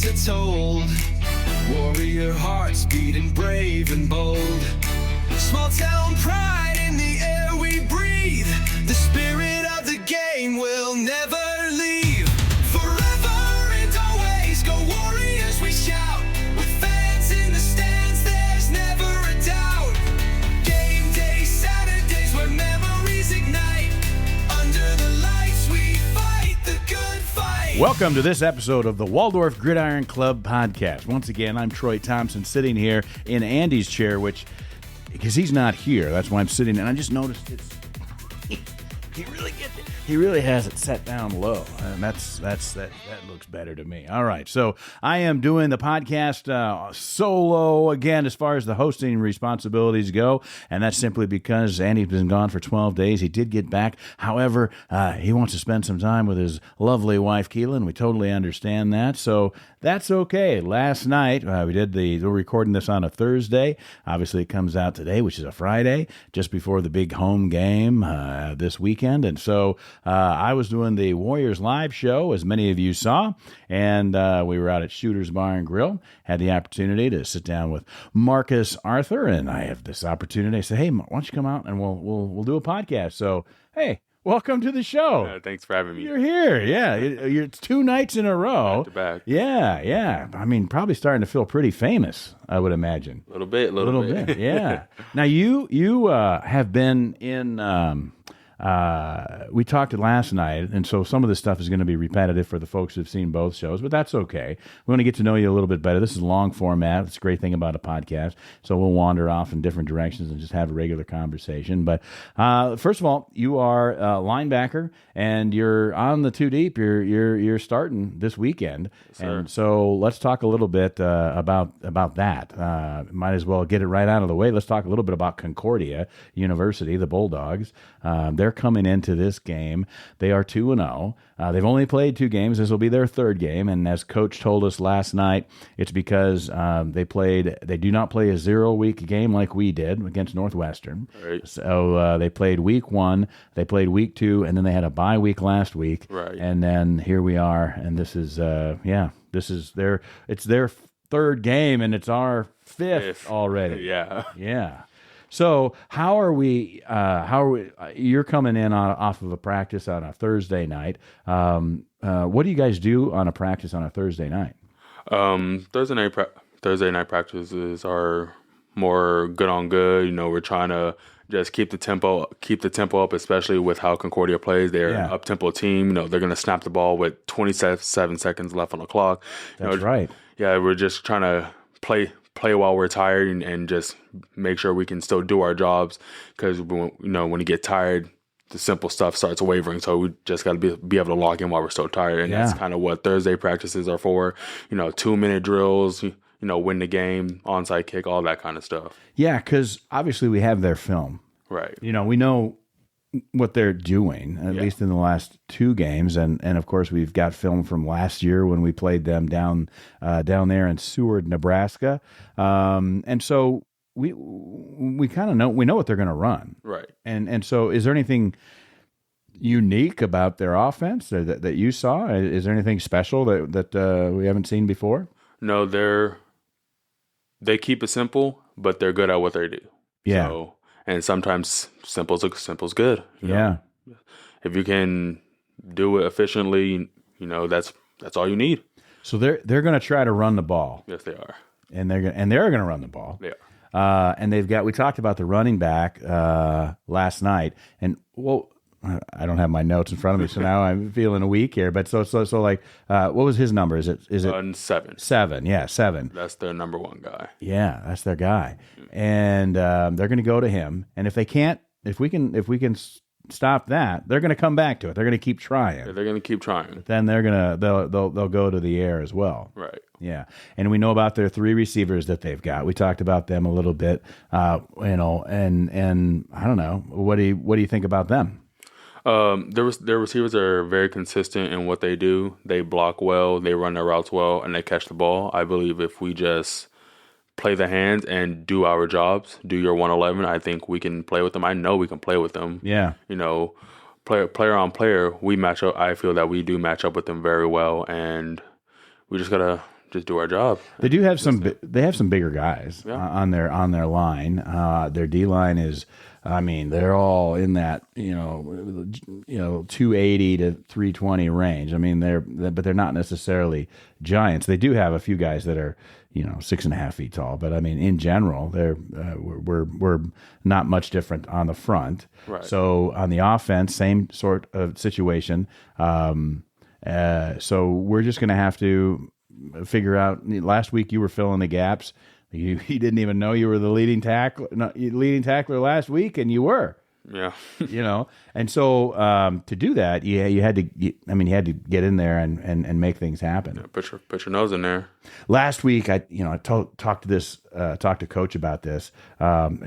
stories are told. Warrior hearts beating brave and bold. Small town pride in the air we breathe. The spirit of the game will never leave. Forever and always go Warriors, we shout. With fans in the stands, there's never a doubt. Game day Saturdays where memories ignite. Under the lights we fight the good fight. Welcome to this episode of the Waldorf Gridiron Club podcast. Once again, I'm Troy Thompson sitting here in Andy's chair, because he's not here, that's why I'm sitting, and I just noticed he really has it set down low, and that looks better to me. All right, so I am doing the podcast solo again as far as the hosting responsibilities go, and that's simply because Andy's been gone for 12 days. He did get back. However, he wants to spend some time with his lovely wife, Keelan. We totally understand that, so that's okay. Last night, we're recording this on a Thursday. Obviously, it comes out today, which is a Friday, just before the big home game this weekend. And so I was doing the Warriors live show, as many of you saw, and we were out at Shooter's Bar and Grill. Had the opportunity to sit down with Marcus Arthur, and I have this opportunity. I said, hey, why don't you come out and we'll do a podcast? So, hey, welcome to the show. Thanks for having me. You're here. Yeah. You're 2 nights in a row. Back to back. Yeah. I mean, probably starting to feel pretty famous, I would imagine. A little bit. Yeah. Now, you have been in, we talked last night, and so some of this stuff is going to be repetitive for the folks who've seen both shows, but that's okay. We want to get to know you a little bit better. This is a long format. It's a great thing about a podcast, so we'll wander off in different directions and just have a regular conversation. But first of all, you are a linebacker, and you're on the 2 deep. You're starting this weekend, yes, sir. And so let's talk a little bit about that. Might as well get it right out of the way. Let's talk a little bit about Concordia University, the Bulldogs. They're coming into this game. They are 2-0. They've only played 2 games. This will be their 3rd game. And as Coach told us last night, it's because they do not play a 0-week game like we did against Northwestern. Right. So they played week 1, they played week 2, and then they had a bye week last week. Right. And then here we are, and this is their 3rd game, and it's our 5th already. Yeah. So how are we? You're coming in off of a practice on a Thursday night. What do you guys do on a practice on a Thursday night? Thursday night practices are more good on good. You know, we're trying to just keep the tempo up, especially with how Concordia plays. They're an up-tempo team. You know, they're going to snap the ball with 27 seconds left on the clock. That's right. Yeah, we're just trying to play while we're tired and just make sure we can still do our jobs, because when you get tired, the simple stuff starts wavering. So we just got to be able to log in while we're still tired, and that's kind of what Thursday practices are for. 2-minute drills, win the game, onside kick, all that kind of stuff. Yeah, because obviously we have their film. Right. We know what they're doing, at least in the last 2 games, and of course we've got film from last year when we played them down there in Seward, Nebraska, and so we kind of know what they're going to run, right? And so is there anything unique about their offense that you saw? Is there anything special that we haven't seen before? No, they keep it simple, but they're good at what they do. Yeah. So, and sometimes simple's good. Yeah. If you can do it efficiently, that's all you need. So they're going to try to run the ball. Yes, they are. And they're going to run the ball. They are. And we talked about the running back last night, and I don't have my notes in front of me, so now I'm feeling weak here. But so like, what was his number? Is it 7? 7? Yeah, 7. That's their number 1 guy. Yeah, that's their guy, and they're going to go to him. And if we can stop that, they're going to come back to it. They're going to keep trying. Yeah, they're going to keep trying. But then they'll go to the air as well. Right. Yeah, and we know about their 3 receivers that they've got. We talked about them a little bit, and I don't know. What do you think about them? Their receivers are very consistent in what they do. They block well, they run their routes well, and they catch the ball. I believe if we just play the hands and do our jobs, do your 111, I think we can play with them. I know we can play with them. Yeah. Player on player, we match up. I feel that we do match up with them very well, and we just gotta just do our job. They do have they have some bigger guys on their line. Their D line is, I mean, they're all in that 280 to 320 range. I mean, but they're not necessarily giants. They do have a few guys that are 6.5 feet tall, but I mean, in general, we're not much different on the front. Right. So on the offense, same sort of situation. So we're just going to have to figure out. Last week you were filling the gaps. You didn't even know you were the leading tackler last week, and you were. Yeah. And so to do that, you had to get in there and make things happen. Yeah, put your nose in there. Last week, I talked to Coach about this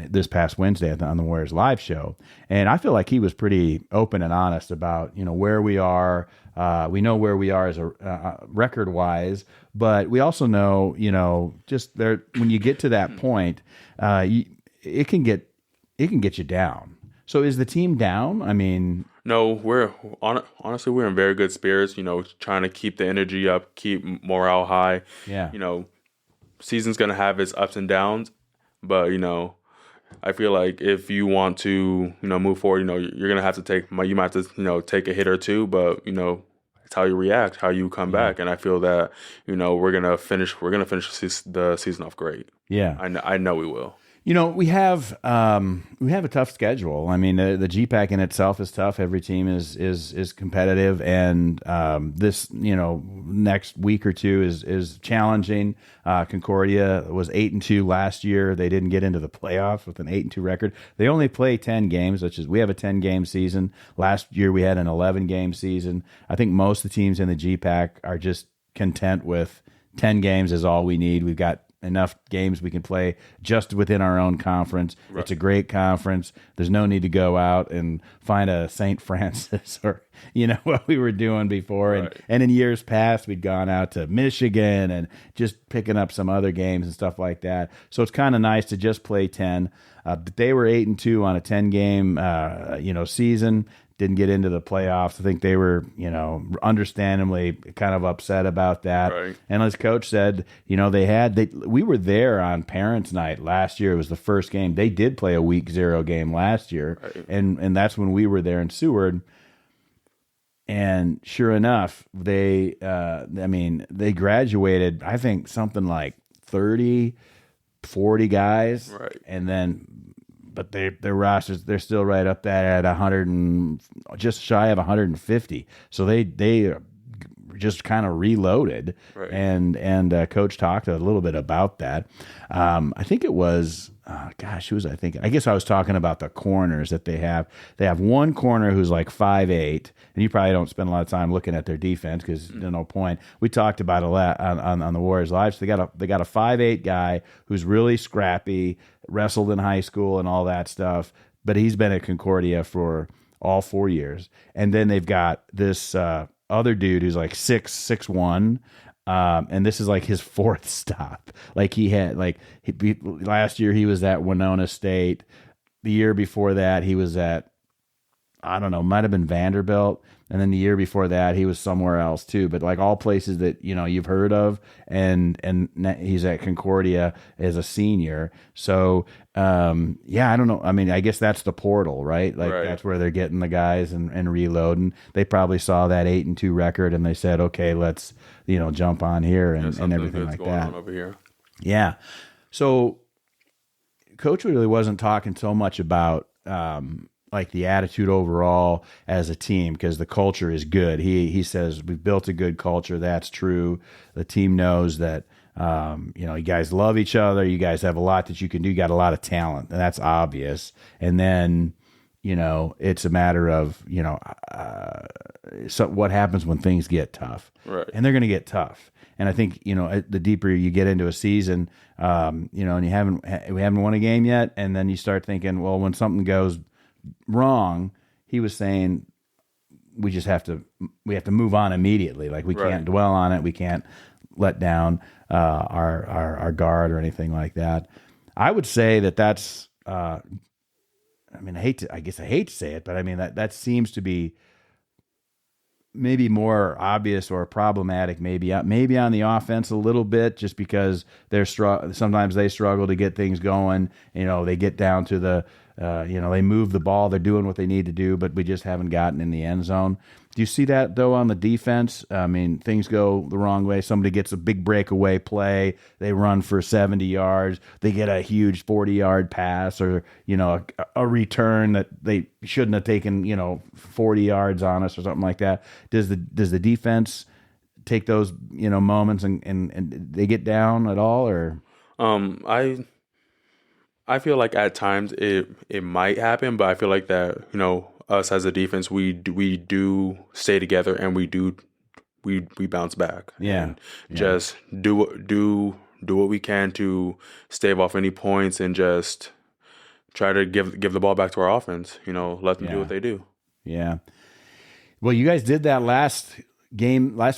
this past Wednesday on the Warriors Live show, and I feel like he was pretty open and honest about where we are. We know where we are as a record wise, but we also know just there when you get to that point, it can get you down. So is the team down? I mean, no, honestly we're in very good spirits. Trying to keep the energy up, keep morale high. Yeah. Season's gonna have its ups and downs, but I feel like if you want to move forward, you're gonna have to take take a hit or two, but it's how you react, how you come back, and I feel that we're gonna finish the season off great. Yeah, I know we will. We have a tough schedule. I mean, the GPAC in itself is tough. Every team is competitive, and this next week or two is challenging. Concordia was 8-2 last year. They didn't get into the playoffs with an 8-2 record. They only play 10 games, which is we have a 10-game season. Last year we had an 11-game season. I think most of the teams in the GPAC are just content with 10 games is all we need. We've got enough games we can play just within our own conference. Right. It's a great conference. There's no need to go out and find a St. Francis or what we were doing before. Right. And in years past, we'd gone out to Michigan and just picking up some other games and stuff like that. So it's kind of nice to just play 10. But they were 8-2 on a 10-game season. Didn't get into the playoffs. I think they were, understandably kind of upset about that. Right. And as Coach said, we were there on Parents' Night last year. It was the first game. They did play a week 0 game last year, right. and that's when we were there in Seward. And sure enough, they graduated, I think, something like 30, 40 guys, right. And then. But their rosters, they're still right up there at 100 and just shy of 150. So they just kind of reloaded, right. And Coach talked a little bit about that. I think it was, who was I thinking? I guess I was talking about the corners that they have. They have one corner who's like 5'8", and you probably don't spend a lot of time looking at their defense because there's no point. We talked about it a lot on the Warriors Live. So they got a 5'8" guy who's really scrappy, wrestled in high school and all that stuff, but he's been at Concordia for all 4 years. And then they've got this other dude who's like 6'1", and this is like his fourth stop. Like last year he was at Winona State. The year before that he was at, I don't know, might have been Vanderbilt. And then the year before that he was somewhere else too. But like all places that you've heard of, and he's at Concordia as a senior. So I don't know. I mean, I guess that's the portal, right? Like right. That's where they're getting the guys and reloading. They probably saw that 8-2 record and they said, okay, let's jump on here and everything like that. On over here. Yeah. So Coach really wasn't talking so much about like the attitude overall as a team, because the culture is good. He says we've built a good culture. That's true. The team knows that you guys love each other. You guys have a lot that you can do. You got a lot of talent, and that's obvious. And then it's a matter of so what happens when things get tough, right? And they're going to get tough. And I think the deeper you get into a season, and we haven't won a game yet, and then you start thinking, well, when something goes wrong, he was saying we have to move on immediately. Like we can't dwell on it. We can't let down our guard or anything like that. I would say that's. I hate to say it, but I mean that seems to be maybe more obvious or problematic, maybe on the offense a little bit, just because sometimes they struggle to get things going. They get down to the, they move the ball, they're doing what they need to do, but we just haven't gotten in the end zone. Do you see that though on the defense? I mean, things go the wrong way. Somebody gets a big breakaway play, they run for 70 yards, they get a huge 40-yard pass, or a return that they shouldn't have taken 40 yards on us or something like that. Does the defense take those moments and they get down at all, or? I feel like at times it might happen, but I feel like that us as a defense, we do stay together and we bounce back. Yeah. Just do what we can to stave off any points and just try to give the ball back to our offense. Let them do what they do. Yeah. Well, you guys did that last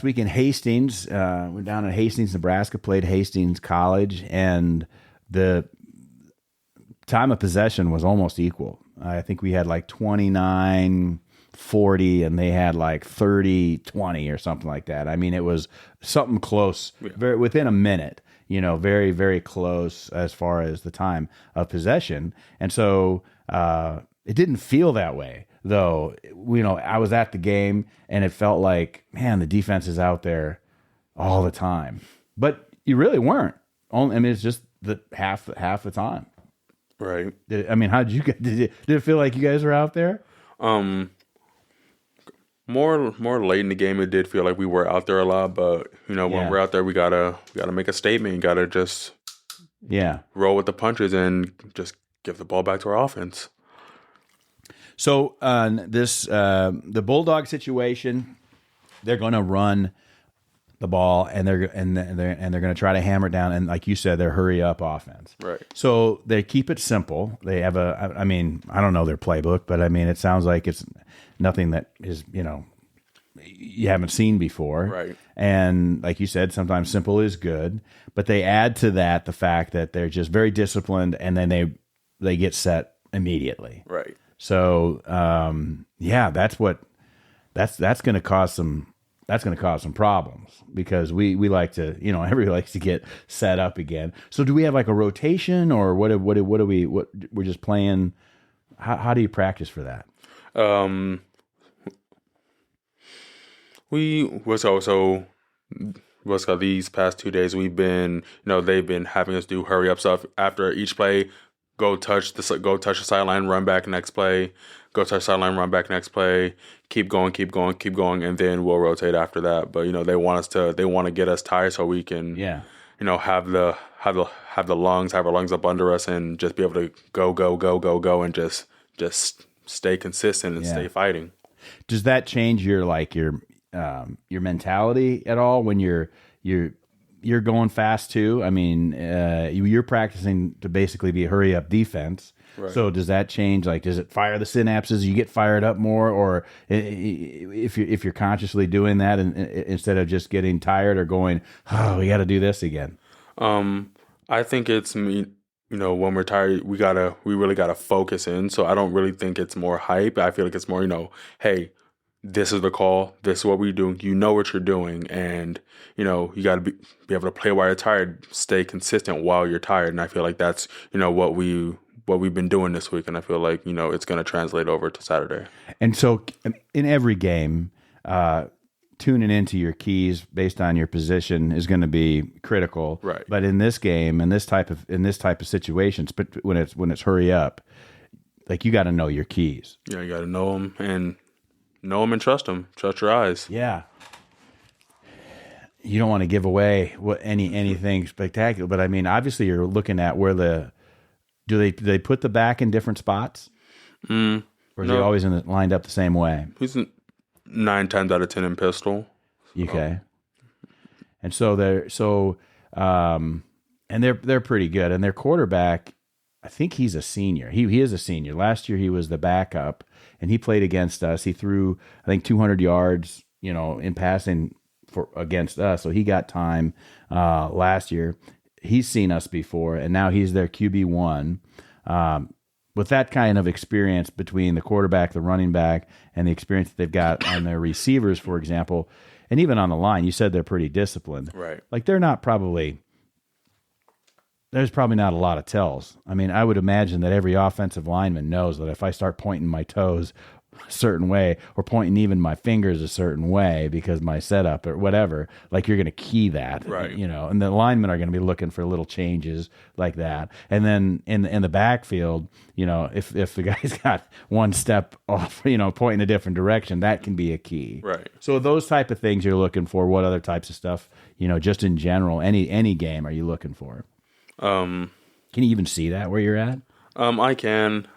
week in Hastings. We're down in Hastings, Nebraska, played Hastings College, and the time of possession was almost equal. I think we had like 29-40, and they had like 30-20 or something like that. I mean, it was something close, very within a minute. Very, very close as far as the time of possession. And so it didn't feel that way, though. I was at the game, and it felt like, man, the defense is out there all the time. But you really weren't. It's just the half the time. Right. How did you get? Did it feel like you guys were out there? More late in the game, it did feel like we were out there a lot. But when we're out there, we gotta make a statement. You gotta just roll with the punches and just give the ball back to our offense. So the Bulldog situation, they're going to run the ball, and they're going to try to hammer it down, and like you said, they're hurry up offense. Right. So they keep it simple. They have I don't know their playbook, but it sounds like it's nothing that is you haven't seen before. Right. And like you said, sometimes simple is good, but they add to that the fact that they're just very disciplined, and then they get set immediately. Right. So that's going to cause some. That's going to cause some problems, because we like to, everybody likes to get set up again. So do we have like a rotation, or what we're just playing? How do you practice for that? These past 2 days we've been, they've been having us do hurry up stuff after each play. Go touch the sideline, run back next play. Go touch sideline, run back next play. Keep going, and then we'll rotate after that. But they want to get us tired so we can have our lungs up under us and just be able to go and just stay consistent and stay fighting. Does that change your mentality at all when you're going fast too? You're practicing to basically be a hurry up defense. Right. So does that change? Like, does it fire the synapses? You get fired up more, or if you're consciously doing that, and instead of just getting tired or going, oh, we got to do this again. I think it's me. When we're tired, we really gotta focus in. So I don't really think it's more hype. I feel like it's more, hey, this is the call. This is what we're doing. You know what you're doing, and you got to be able to play while you're tired. Stay consistent while you're tired, and I feel like that's what we've been doing this week, and I feel like it's going to translate over to Saturday. And so, in every game, tuning into your keys based on your position is going to be critical. Right. But in this game, in this type of situations, but when it's hurry up, like, you got to know your keys. Yeah, you got to know them and trust them. Trust your eyes. Yeah. You don't want to give away anything spectacular, but obviously you're looking at where do they put the back in different spots? Or is he always lined up the same way? He's 9 times out of 10 in pistol. Okay. And so they're pretty good. And their quarterback, I think he's a senior. He is a senior. Last year he was the backup, and he played against us. He threw, I think, 200 yards, in passing against us. So he got time last year. He's seen us before, and now he's their QB1. with that kind of experience between the quarterback, the running back, and the experience that they've got on their receivers, for example, and even on the line, you said they're pretty disciplined. Right. Like there's probably not a lot of tells. I mean, I would imagine that every offensive lineman knows that if I start pointing my toes a certain way or pointing even my fingers a certain way because my setup or whatever, like you're going to key that, right? And the linemen are going to be looking for little changes like that. And then in the backfield, if the guy's got one step off, pointing a different direction, that can be a key. Right. So those type of things you're looking for. What other types of stuff, just in general, any game are you looking for? Can you even see that where you're at? I can.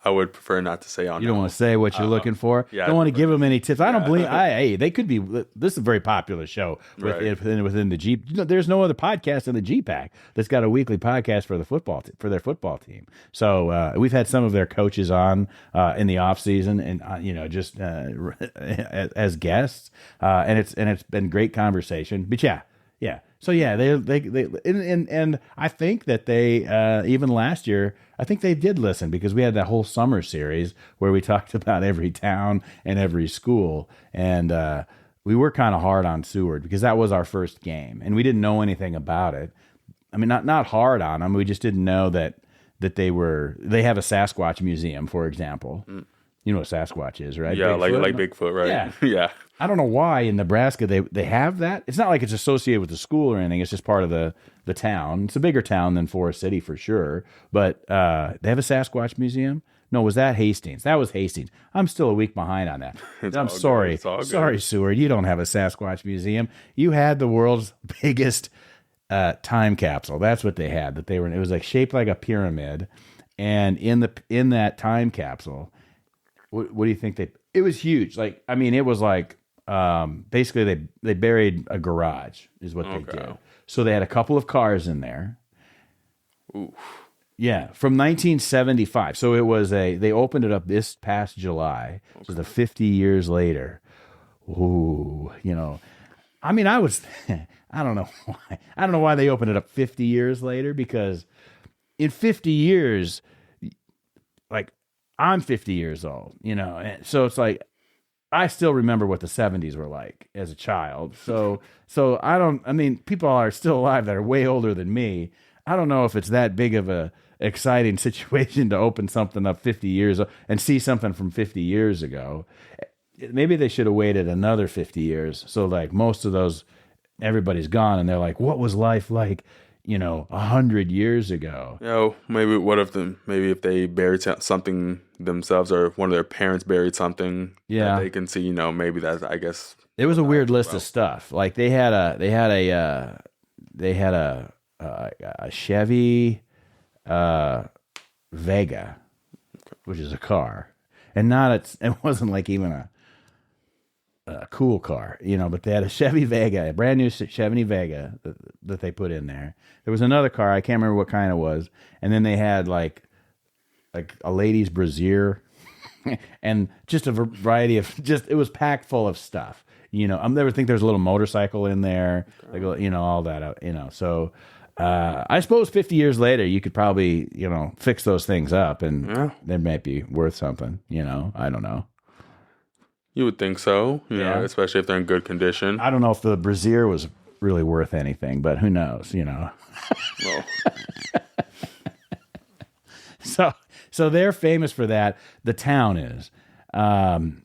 I would prefer not to say on. You don't want to say what you're looking for. Yeah, don't want to give them any tips. I don't believe. Hey, they could be. This is a very popular show within the G. There's no other podcast in the GPAC that's got a weekly podcast for their football team. So we've had some of their coaches on in the off season, and just as guests, and it's been great conversation. But yeah. So yeah, they and I think that they even last year, I think they did listen because we had that whole summer series where we talked about every town and every school, and we were kind of hard on Seward because that was our first game and we didn't know anything about it. I mean, not hard on them, we just didn't know that they have a Sasquatch museum, for example. You know what Sasquatch is, right? Yeah, Bigfoot? like Bigfoot, right? Yeah. Yeah. I don't know why in Nebraska they have that. It's not like it's associated with the school or anything. It's just part of the town. It's a bigger town than Forest City for sure. But they have a Sasquatch museum. No, was that Hastings? That was Hastings. I'm still a week behind on that. I'm sorry. Sorry, Seward. You don't have a Sasquatch museum. You had the world's biggest time capsule. That's what they had. It was like shaped like a pyramid, and in that time capsule, what do you think it was huge. Like, I mean, it was like, basically they buried a garage is what they did. So they had a couple of cars in there. Oof. Yeah. From 1975. So it was they opened it up this past July. Okay. So the 50 years later. Ooh, I mean, I don't know why. I don't know why they opened it up 50 years later, because in 50 years, like, I'm 50 years old, and so it's like I still remember what the 70s were like as a child. So people are still alive that are way older than me. I don't know if it's that big of a exciting situation to open something up 50 years and see something from 50 years ago. Maybe they should have waited another 50 years. So like most of those, everybody's gone and they're like, what was life like 100 years ago? Maybe if they buried something themselves or one of their parents buried something that they can see, maybe that's, I guess. It was a weird list of stuff. Like they had a Chevy Vega, which is a car, and it wasn't like even a cool car, but they had a Chevy Vega, a brand new Chevy Vega that they put in there. There was another car, I can't remember what kind it was, and then they had like a ladies' brassiere and just a variety of it was packed full of stuff. I never think there's a little motorcycle in there, like all that, So I suppose 50 years later, you could probably fix those things up, and they might be worth something. I don't know. You would think so, especially if they're in good condition. I don't know if the brassiere was really worth anything, but who knows, Well. So they're famous for that. The town is, and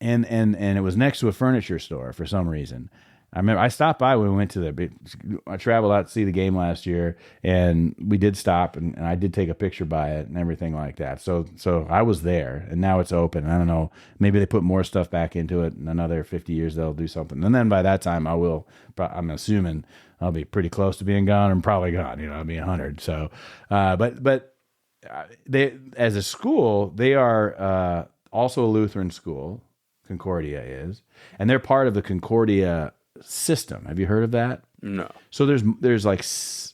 it was next to a furniture store for some reason. I remember I stopped by when we went to I traveled out to see the game last year, and we did stop, and I did take a picture by it and everything like that. So I was there, and now it's open. I don't know, maybe they put more stuff back into it. In another 50 years, they'll do something. And then by that time, I'm assuming I'll be pretty close to being gone. I'm probably gone, I'll be 100. So, but they, as a school, they are also a Lutheran school. Concordia is, and they're part of the Concordia system. Have you heard of that? No. So there's like,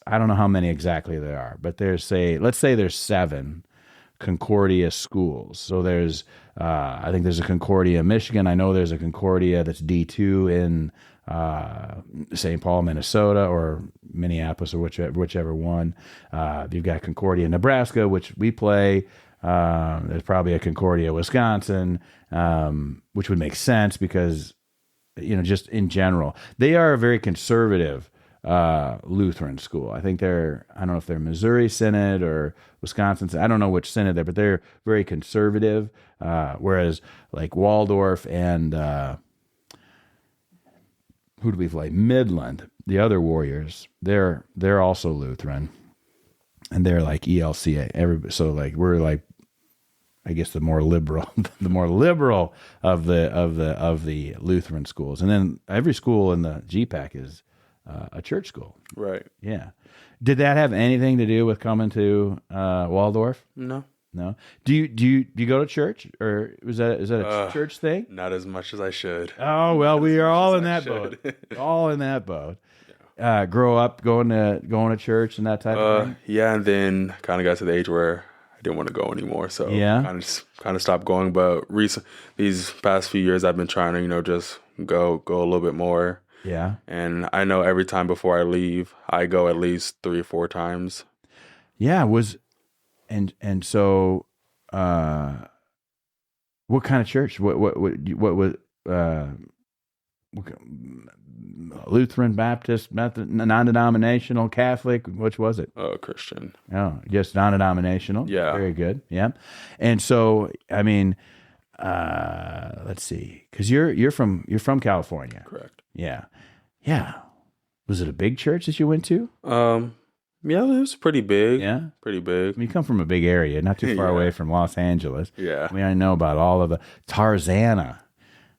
I don't know how many exactly there are, but let's say there's 7 Concordia schools. So there's I think there's a Concordia, Michigan. I know there's a Concordia that's D2 in St. Paul, Minnesota, or Minneapolis, or whichever one. You've got Concordia, Nebraska, which we play. There's probably a Concordia, Wisconsin, which would make sense because, just in general, they are a very conservative Lutheran school. I think I don't know if they're Missouri Synod or Wisconsin. I don't know which synod they're, but they're very conservative. Whereas like Waldorf and who do we play? Midland, the other Warriors, they're also Lutheran, and they're like ELCA. So like we're like, I guess the more liberal of the Lutheran schools, and then every school in the GPAC is a church school. Right. Yeah. Did that have anything to do with coming to Waldorf? No. No. Do you go to church, or is that a church thing? Not as much as I should. Oh well, we are all in that boat. All in that boat. Grow up going to church and that type of thing. Yeah, and then kind of got to the age where I didn't want to go anymore. So kind of stopped going. But these past few years, I've been trying to just go a little bit more. Yeah. And I know every time before I leave, I go at least 3 or 4 times. Yeah, and so what kind of church? What was Lutheran, Baptist, Methodist, non-denominational, Catholic? Which was it? Christian. Oh, just non-denominational. Yeah. Very good. Yeah. And so, I mean, let's see, because you're from California. Correct. Yeah. Yeah. Was it a big church that you went to? Yeah, it was pretty big. Yeah. Pretty big. I mean, you come from a big area, not too far away from Los Angeles. Yeah. I mean, I know about all of the Tarzana,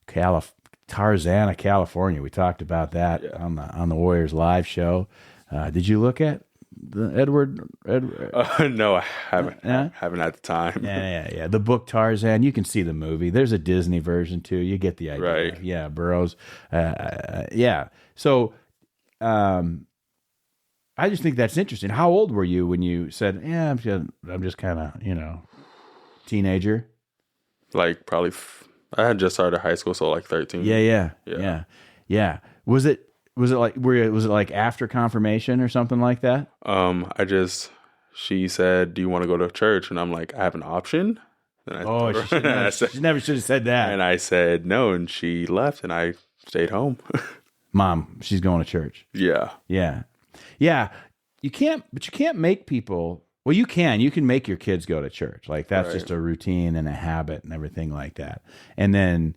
California. We talked about that on the Warriors live show. Did you look at the Edward? No, I haven't. Yeah? Haven't had the time. Yeah. The book Tarzan. You can see the movie. There's a Disney version too. You get the idea. Right. Yeah, Burroughs. Yeah. So, I just think that's interesting. How old were you when you said, "Yeah, I'm just kind of, teenager"? Like probably, I had just started high school, so like 13. Yeah. Was it like after confirmation or something like that? She said, "Do you want to go to church?" And I'm like, "I have an option." She never should have said that. And I said no, and she left, and I stayed home. Mom, she's going to church. Yeah. Yeah. You can't make people. Well, you can make your kids go to church. Like that's just a routine and a habit and everything like that. And then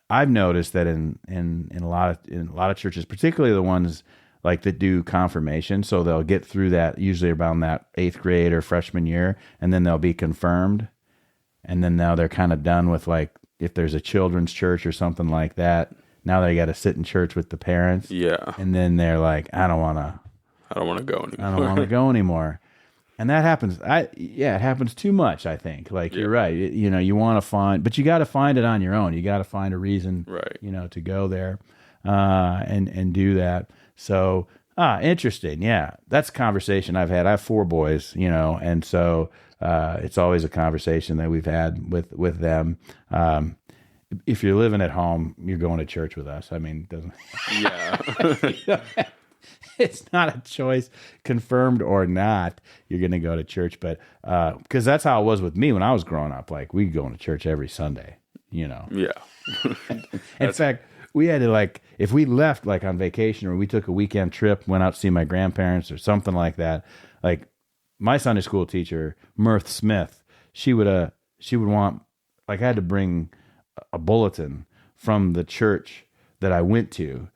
I've noticed that in a lot of churches, particularly the ones like that do confirmation, so they'll get through that usually around that 8th grade or freshman year, and then they'll be confirmed, and then now they're kind of done with, like, if there's a children's church or something like that. Now they got to sit in church with the parents. Yeah. And then they're like, I don't want to go anymore. And that happens. It happens too much, I think. Like, you're right. You want to find, but you got to find it on your own. You got to find a reason, right, to go there, and do that. So, interesting. Yeah. That's a conversation I've had. I have 4 boys, and so, it's always a conversation that we've had with them. If you're living at home, you're going to church with us. I mean, doesn't. Yeah. It's not a choice, confirmed or not. You're going to go to church, but because that's how it was with me when I was growing up. Like, we'd go to church every Sunday. Yeah. In fact, we had to, like, if we left like on vacation or we took a weekend trip, went out to see my grandparents or something like that. Like, my Sunday school teacher, Mirth Smith, she would want, like, I had to bring a bulletin from the church that I went to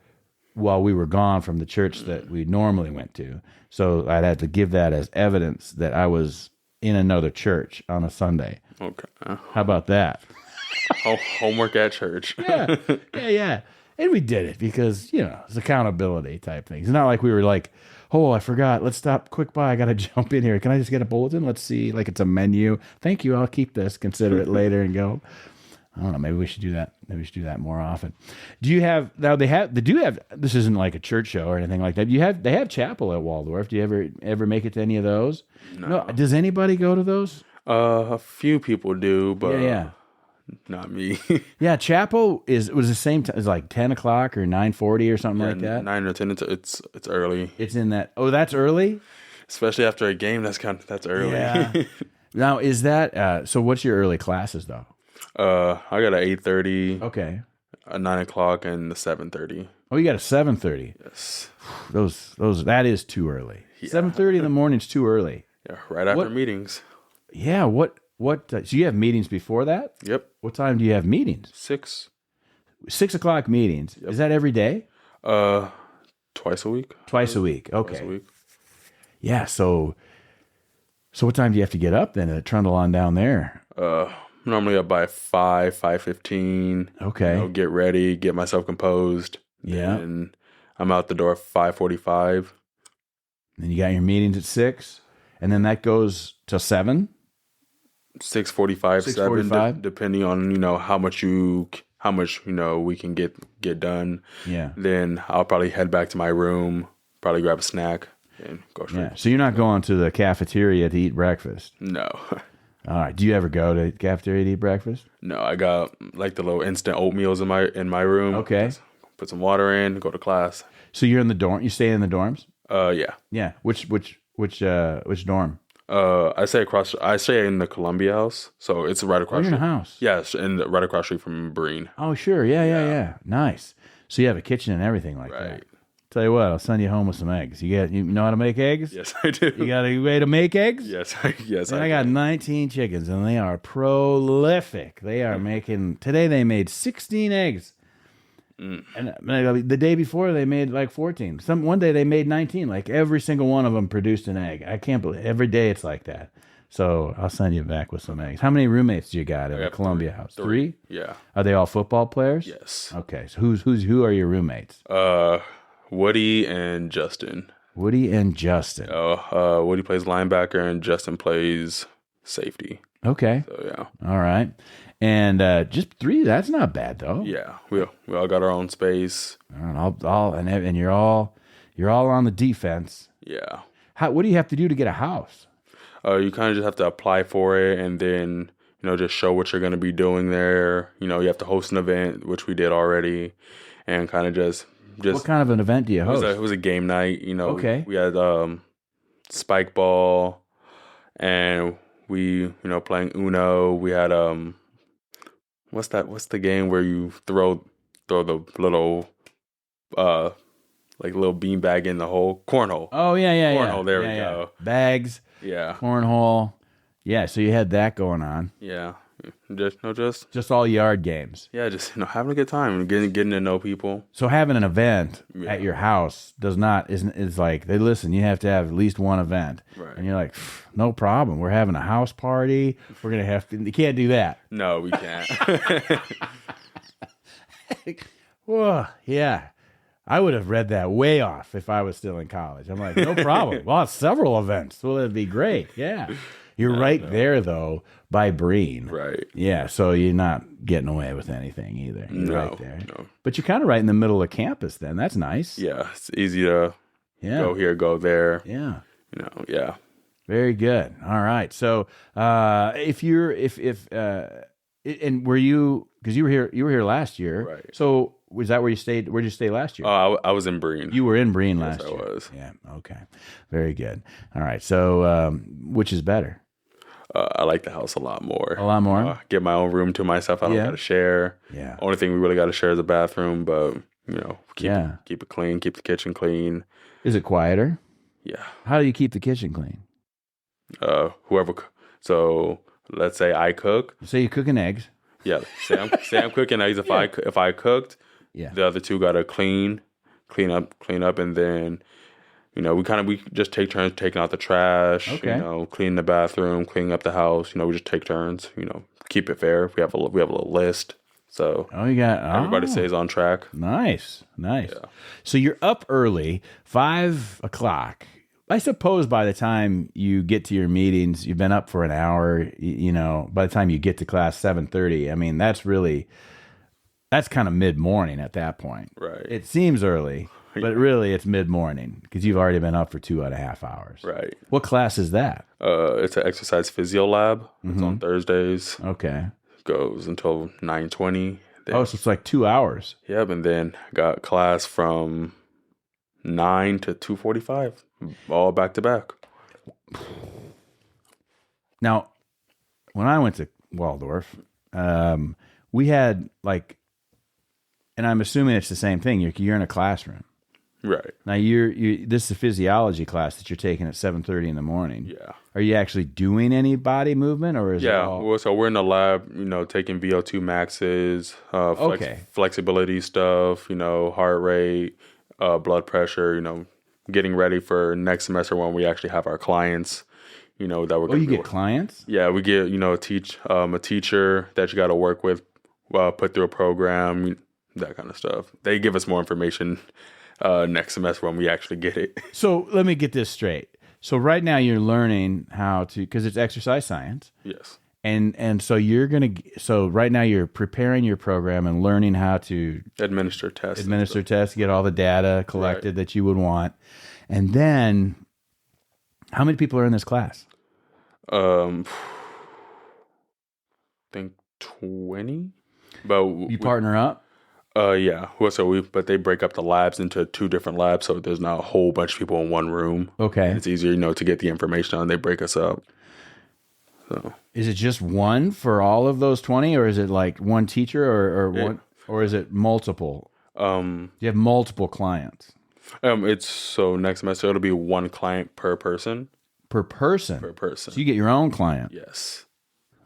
while we were gone from the church that we normally went to. So I'd have to give that as evidence that I was in another church on a Sunday. Okay. How about that? Homework at church. Yeah. And we did it because, it's accountability type things. It's not like we were like, oh, I forgot. Let's stop. Quick buy. I got to jump in here. Can I just get a bulletin? Let's see. Like, it's a menu. Thank you. I'll keep this. Consider it later and go. I don't know. Maybe we should do that. Maybe we should do that more often. Do you have, now they do have, this isn't like a church show or anything like that. They have chapel at Waldorf. Do you ever make it to any of those? No. Does anybody go to those? A few people do, but not me. Yeah, chapel was the same time. It's like 10 o'clock or 9:40 or something like that. 9 or 10. It's early, It's in that. Oh, that's early. especially after a game. That's early. Yeah. Now, is that so? What's your early classes though? I got a 8:30, Okay. a 9 o'clock, and the 7:30. Oh, you got a 7:30. Yes. Those that is too early. Yeah. 7:30 in the morning is too early. Yeah, right after What- meetings. Yeah. What? So you have meetings before that? Yep. What time do you have meetings? 6. 6 o'clock meetings. Is that every day? Twice a week. Twice a week. Okay. Twice a week. Yeah. So what time do you have to get up then to trundle on down there? Normally up by 5:15. Okay. Get ready, get myself composed. Yeah. And I'm out the door 5:45. Then you got your meetings at 6, and then that goes till 7. 6:45, 6:45? 7, depending on how much we can get done. Yeah. Then I'll probably head back to my room, probably grab a snack, and go straight. Yeah. So you're not going to the cafeteria to eat breakfast. No, All right. Do you ever go to the cafeteria to eat breakfast? no, I got like the little instant oatmeals in my room. Okay. Just put some water in, go to class. So you're in the dorm. You stay in the dorms? Yeah. Yeah. Which dorm? I stay in the Columbia house, so it's right across. You're in a street. house. Yes, and right across street from Breen. Oh, sure. Yeah. Nice. So you have a kitchen and everything like that. Right. Tell you what, I'll send you home with some eggs. You know how to make eggs? Yes, I do. You got a way to make eggs? Yes, yes. And I got 19 chickens, and they are prolific. They are making today. They made 16 eggs, and the day before they made like 14. One day they made 19. Like every single one of them produced an egg. I can't believe every day it's like that. So I'll send you back with some eggs. How many roommates do you got in the got Columbia house? 3? Yeah. Are they all football players? Yes. Okay. So who are your roommates? Woody and Justin. Woody and Justin. Woody plays linebacker and Justin plays safety. Okay. So yeah. All right. And just 3. That's not bad though. Yeah. We all got our own space. And you're all on the defense. Yeah. What do you have to do to get a house? You kind of just have to apply for it, and then just show what you're going to be doing there. You have to host an event, which we did already, and kind of just. What kind of an event do you host? It was a game night. Okay. We had spike ball, and we playing Uno. We had what's the game where you throw the little like little beanbag in the hole? Cornhole. Oh yeah. Cornhole. There we go. Bags. Yeah. Cornhole. Yeah. So you had that going on. Yeah. Just all yard games. Yeah, just having a good time and getting to know people. So having an event at your house is like they listen. You have to have at least one event, Right. and you're like, no problem. We're having a house party. We're gonna have to. You can't do that. No, we can't. Whoa, yeah. I would have read that way off if I was still in college. I'm like, no problem. Well, it's several events. Well, that'd be great. Yeah. You're there, though, by Breen. Right. Yeah, so you're not getting away with anything either. You're right there. No. But you're kind of right in the middle of campus then. That's nice. Yeah, it's easy to go here, go there. Yeah. Yeah. Very good. All right. So and were you, because you were here last year. Right. So was that where you stayed? Where did you stay last year? I was in Breen. You were in Breen last year. I was. Yeah. Okay. Very good. All right. So which is better? I like the house a lot more. A lot more? Get my own room to myself. I don't got to share. Yeah. Only thing we really got to share is a bathroom, but keep it clean, keep the kitchen clean. Is it quieter? Yeah. How do you keep the kitchen clean? So let's say I cook. Say you're cooking eggs. Yeah. Say I'm cooking eggs. If I cooked, the other two got to clean up, and then we just take turns taking out the trash. Okay. Cleaning the bathroom, cleaning up the house. We just take turns. Keep it fair. We have a little list. So everybody stays on track. Nice. Yeah. So you're up early, 5 o'clock. I suppose by the time you get to your meetings, you've been up for an hour. By the time you get to class 7:30, I mean that's kind of mid morning at that point. Right. It seems early, but really it's mid morning because you've already been up for 2.5 hours. Right. What class is that? It's an exercise physio lab. It's on Thursdays. Okay. goes until 9:20. Oh, so it's like 2 hours. Yep, and then got class from 9 to 2:45, all back to back. Now, when I went to Waldorf, we had like, and I'm assuming it's the same thing. You're in a classroom. Right. Now this is a physiology class that you're taking at 7:30 in the morning. Yeah. Are you actually doing any body movement, or is it all... Well, so we're in the lab, taking VO2 maxes, flexibility stuff, heart rate, blood pressure, getting ready for next semester when we actually have our clients, that we're going to you get clients? Yeah, we get, a teacher that you got to work with, put through a program, that kind of stuff. They give us more information next semester when we actually get it. So let me get this straight. So right now you're learning how to, because it's exercise science. Yes. And so so right now you're preparing your program and learning how to administer tests, get all the data collected that you would want. And then how many people are in this class? I think 20. But you partner up? Yeah. Well, but they break up the labs into 2 different labs, so there's not a whole bunch of people in one room. Okay. And it's easier, to get the information on. They break us up. So is it just one for all of those 20, or is it like one teacher, or one, or is it multiple? You have multiple clients. So next semester it'll be 1 client per person. Per person. So you get your own client. Yes.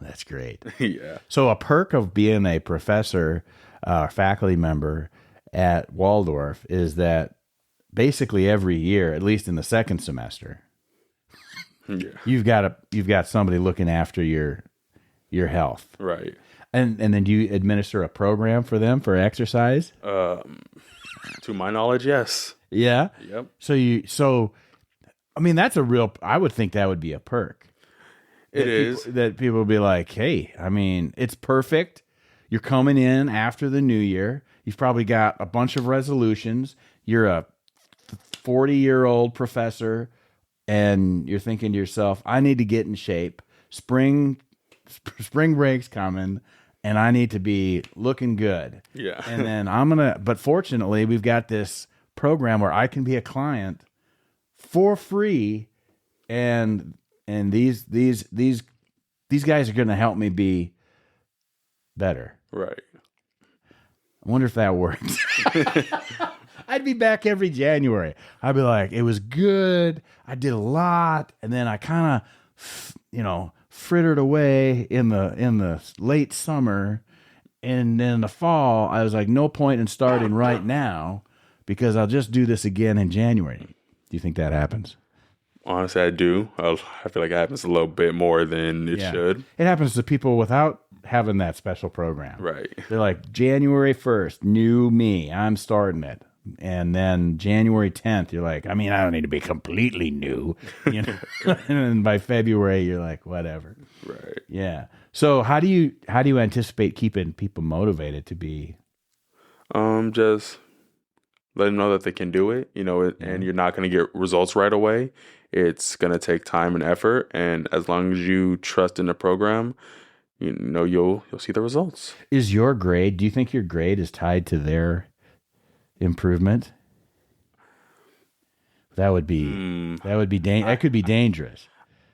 That's great. Yeah. So a perk of being a professor, faculty member at Waldorf is that basically every year, at least in the second semester, you've got somebody looking after your health. Right. And then do you administer a program for them for exercise? To my knowledge, yes. Yeah. Yep. So I mean, I would think that would be a perk. It is. That people would be like, hey, I mean, it's perfect. You're coming in after the new year. You've probably got a bunch of resolutions. You're a 40-year-old professor, and you're thinking to yourself, I need to get in shape. Spring break's coming, and I need to be looking good. Yeah. And then but fortunately, we've got this program where I can be a client for free, and these guys are going to help me be better. Right. I wonder if that works. I'd be back every January. I'd be like, it was good. I did a lot, and then I kind of, frittered away in the late summer, and then in the fall, I was like, no point in starting right now because I'll just do this again in January. Do you think that happens? Honestly, I do. I feel like it happens a little bit more than it should. It happens to people without having that special program. Right. They're like, January 1st, new me, I'm starting it. And then January 10th, you're like, I mean, I don't need to be completely new. And then by February, you're like, whatever. Right. Yeah. So how do you anticipate keeping people motivated to be? Just let them know that they can do it, and you're not going to get results right away. It's going to take time and effort. And as long as you trust in the program, you'll see the results. Do you think your grade is tied to their improvement? That could be dangerous.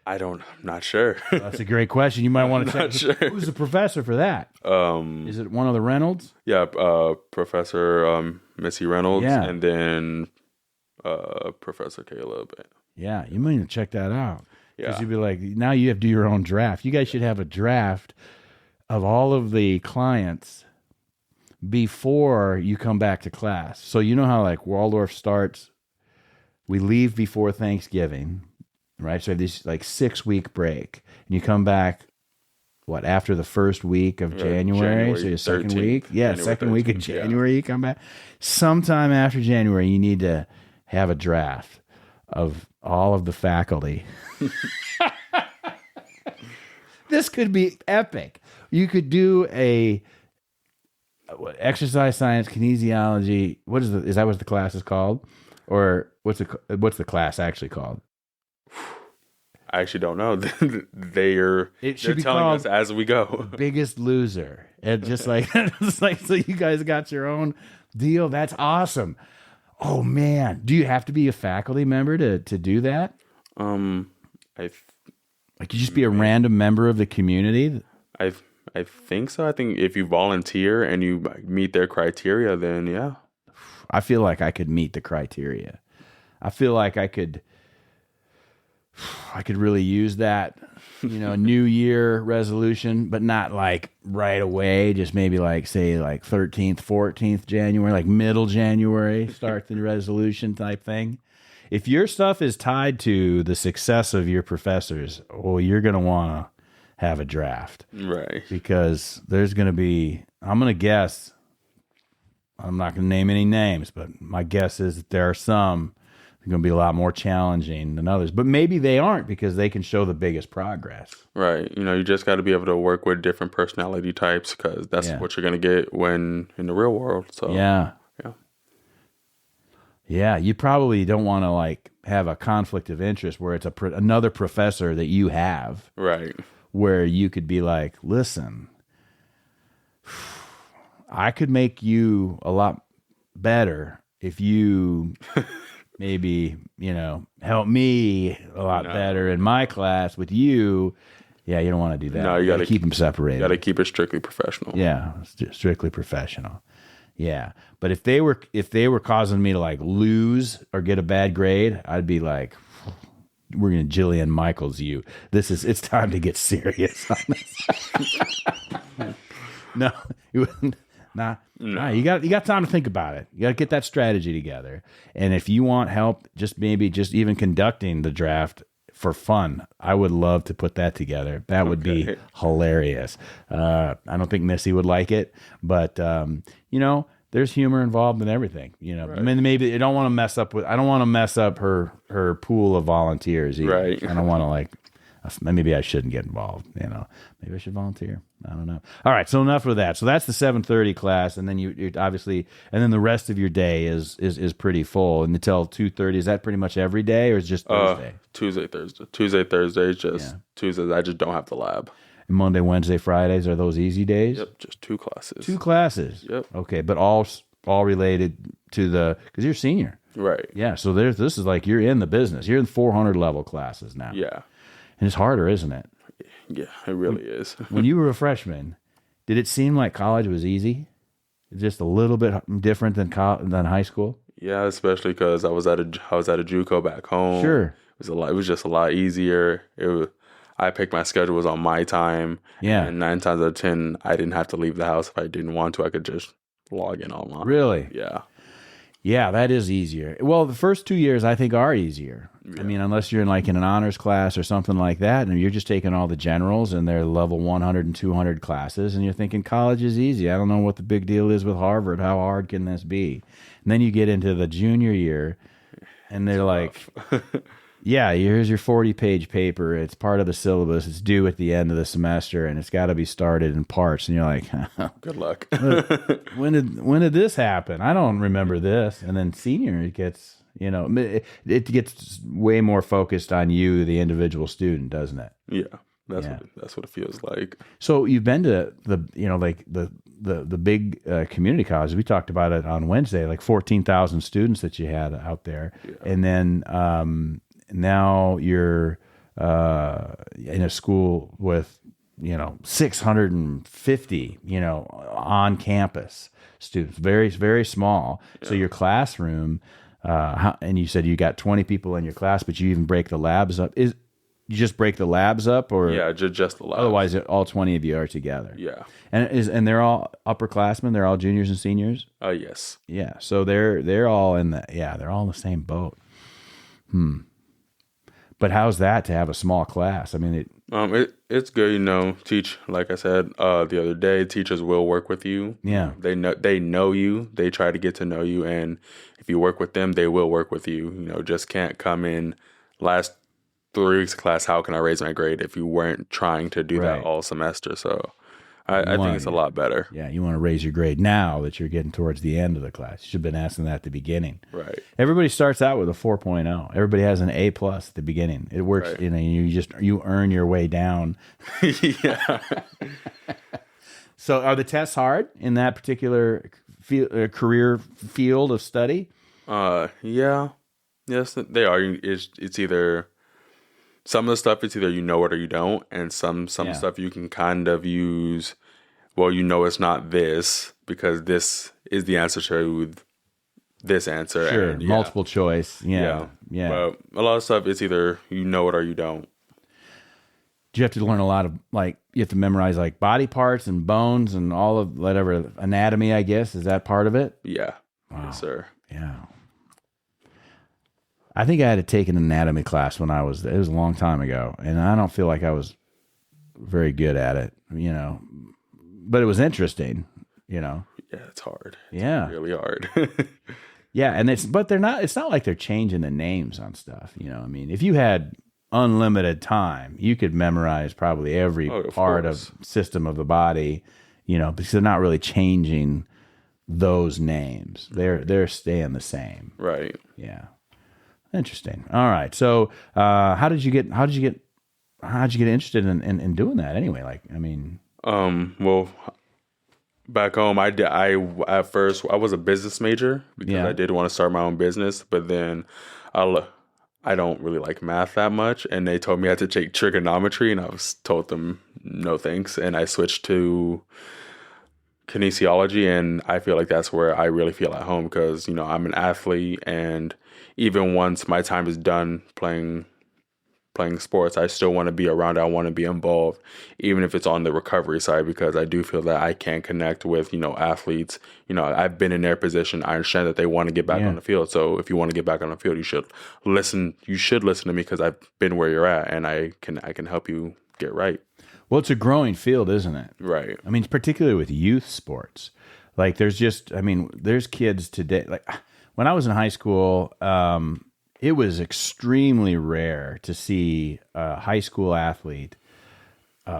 I'm not sure. That's a great question. You might want to check. Sure. Who's the professor for that? Is it one of the Reynolds? Yeah, Professor Missy Reynolds, and then Professor Caleb. Yeah, you might need to check that out. Because Yeah. you'd be like, now you have to do your own draft. You guys should have a draft of all of the clients before you come back to class. So you know how like Waldorf starts, we leave before Thanksgiving, right? So you have this like 6-week break, and you come back, after the first week of January? So your second 13th, week? Yeah, January second week of 13th, January you come back. Sometime after January, you need to have a draft of all of the faculty. This could be epic. You could do exercise science, kinesiology. Is that what the class is called? Or what's the class actually called? I actually don't know. They're be telling called us as we go. Biggest Loser. And just like, it's like, so you guys got your own deal. That's awesome. Oh man. Do you have to be a faculty member to do that? Like you just be a random member of the community? I think so. I think if you volunteer and you meet their criteria, then yeah. I feel like I could meet the criteria. I feel like I could really use that, New Year resolution, but not like right away. Just maybe like say like 13th, 14th January, like middle January, start the resolution type thing. If your stuff is tied to the success of your professors, well, you're going to want to have a draft. Right. Because there's going to be, I'm going to guess, I'm not going to name any names, but my guess is that there are some that are going to be a lot more challenging than others. But maybe they aren't because they can show the biggest progress. Right. You just got to be able to work with different personality types because that's what you're going to get when in the real world. So yeah. Yeah, you probably don't want to like have a conflict of interest where it's another professor that you have. Right. Where you could be like, listen, I could make you a lot better if you maybe, help me a lot better in my class with you. Yeah, you don't want to do that. No, you got to keep them separated. You got to keep it strictly professional. Yeah, strictly professional. Yeah, but if they were causing me to like lose or get a bad grade, I'd be like, we're gonna Jillian Michaels you. It's time to get serious on this. No, you got time to think about it. You got to get that strategy together. And if you want help, just even conducting the draft for fun, I would love to put that together. That would be hilarious. I don't think Missy would like it, but there's humor involved in everything. Right. I mean, maybe I don't want to mess up her pool of volunteers either. Right. I don't want to maybe I shouldn't get involved. Maybe I should volunteer. I don't know. All right. So enough of that. So that's the 7:30 class. And then you obviously, and then the rest of your day is pretty full and until 2:30. Is that pretty much every day or is it just Thursday? Tuesday, Thursday, just Tuesdays. I just don't have the lab. And Monday, Wednesday, Fridays, are those easy days? Yep. Just 2 classes. 2 classes. Yep. Okay. But all related to because you're a senior. Right. Yeah. So this is like, you're in the business. You're in 400 level classes now. Yeah. And it's harder, isn't it? Yeah, it really is. When you were a freshman, did it seem like college was easy? Just a little bit different than high school? Yeah, especially because I was at a JUCO back home. Sure. It was just a lot easier. I picked my schedule was on my time. Yeah. And 9 times out of 10, I didn't have to leave the house if I didn't want to. I could just log in online. Really? Yeah. Yeah, that is easier. Well, the first 2 years I think are easier. Yeah. I mean, unless you're in an honors class or something like that, and you're just taking all the generals and they're level 100 and 200 classes, and you're thinking college is easy. I don't know what the big deal is with Harvard. How hard can this be? And then you get into the junior year, and they're like, yeah, here's your 40-page paper. It's part of the syllabus. It's due at the end of the semester, and it's got to be started in parts. And you're like, good luck. when did this happen? I don't remember this. And then senior, it gets it gets way more focused on you, the individual student, doesn't it? Yeah, that's what it feels like. So you've been to the big community colleges. We talked about it on Wednesday, like 14,000 students that you had out there, and then. Now you're in a school with 650 on campus students, very very small. Yeah. So your classroom, and you said you got 20 people in your class, but you even break the labs up. You just break the labs up, or just the labs. Otherwise, all 20 of you are together. Yeah, and they're all upperclassmen. They're all juniors and seniors. Yes. Yeah, so they're all in they're all in the same boat. But how's that to have a small class? I mean, it's good, teach, like I said the other day, teachers will work with you. Yeah. They know you. They try to get to know you, and if you work with them, they will work with you. Just can't come in last 3 weeks of class, how can I raise my grade if you weren't trying to do that all semester? So I think it's a lot better. Yeah, you want to raise your grade now that you're getting towards the end of the class. You should have been asking that at the beginning. Right. Everybody starts out with a 4.0. Everybody has an A+ at the beginning. It works. Right. You earn your way down. Yeah. So, are the tests hard in that particular career field of study? Yeah. Yes, they are. It's either some of the stuff. It's either you know it or you don't, and some stuff you can kind of use. Well, it's not this because this is the answer to this answer. Sure, and, multiple choice. Yeah. But a lot of stuff, it's either you know it or you don't. Do you have to learn a lot of, like, you have to memorize, like, body parts and bones and all of whatever, anatomy, I guess? Is that part of it? Yeah. Wow. Yes, sir. Yeah. I think I had to take an anatomy class it was a long time ago, and I don't feel like I was very good at it, but it was interesting, Yeah, it's hard. Yeah. Really hard. Yeah, and it's not like they're changing the names on stuff, I mean, if you had unlimited time, you could memorize probably every part of system of the body, because they're not really changing those names. They're staying the same. Right. Yeah. Interesting. All right. So, how did you get interested in doing that anyway? Like, I mean, well, back home, at first I was a business major because I did want to start my own business, but then I don't really like math that much, and they told me I had to take trigonometry, and I was told them no thanks, and I switched to kinesiology, and I feel like that's where I really feel at home because I'm an athlete, and even once my time is done playing sports, I still want to be around it. I want to be involved, even if it's on the recovery side, because I do feel that I can connect with, athletes. I've been in their position. I understand that they want to get back on the field. So if you want to get back on the field, you should listen to me because I've been where you're at, and I can help you get right. Well, it's a growing field, isn't it? Right. I mean, particularly with youth sports. Like, there's kids today. Like, when I was in high school, it was extremely rare to see a high school athlete,